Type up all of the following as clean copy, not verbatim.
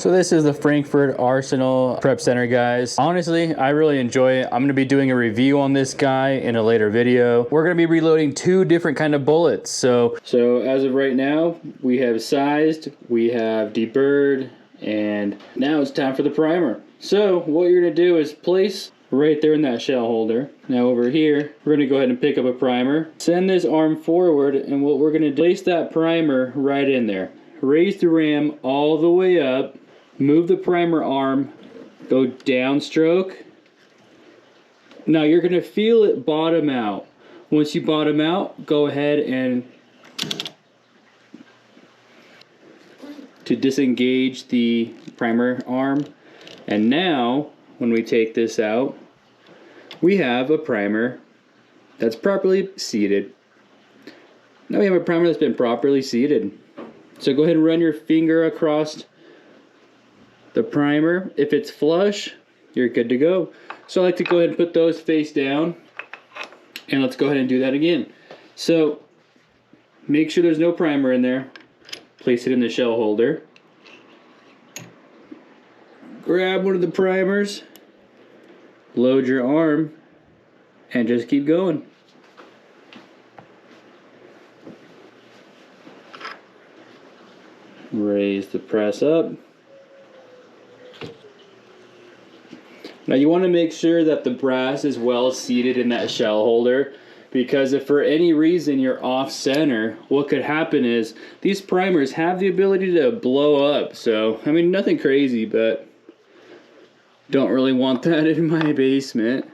So this is the Frankford Arsenal Prep Center, guys. Honestly, I really enjoy it. I'm gonna be doing a review on this guy in a later video. We're gonna be reloading 2 different kind of bullets. So as of right now, we have sized, we have deburred, and now it's time for the primer. So what you're gonna do is place right there in that shell holder. Now over here, we're gonna go ahead and pick up a primer. Send this arm forward, and what we're gonna do, place that primer right in there. Raise the ram all the way up. Move the primer arm, go downstroke. Now you're gonna feel it bottom out. Once you bottom out, go ahead and to disengage the primer arm. And now, when we take this out, we have a primer that's properly seated. Now we have a primer that's been properly seated. So go ahead and run your finger across the primer. If it's flush, you're good to go. So I like to go ahead and put those face down, and let's go ahead and do that again. So make sure there's no primer in there. Place it in the shell holder. Grab one of the primers, load your arm, and just keep going. Raise the press up. Now you want to make sure that the brass is well seated in that shell holder, because if for any reason you're off center, what could happen is these primers have the ability to blow up. So, I mean, nothing crazy, but don't really want that in my basement.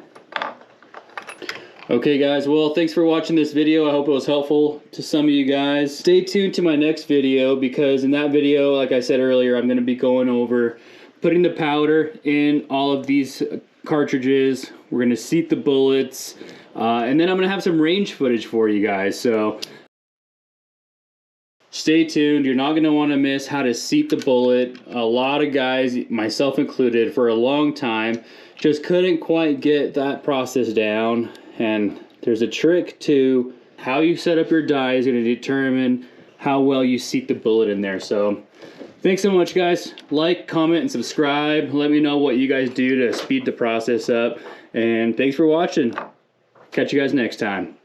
Okay guys, well, thanks for watching this video. I hope it was helpful to some of you guys. Stay tuned to my next video, because in that video, like I said earlier, I'm going to be going over putting the powder in all of these cartridges. We're going to seat the bullets, and then I'm going to have some range footage for you guys. So stay tuned. You're not going to want to miss how to seat the bullet. A lot of guys, myself included, for a long time just couldn't quite get that process down. And there's a trick to how you set up your die is going to determine how well you seat the bullet in there. So thanks so much, guys. Like, comment, and subscribe. Let me know what you guys do to speed the process up. And thanks for watching. Catch you guys next time.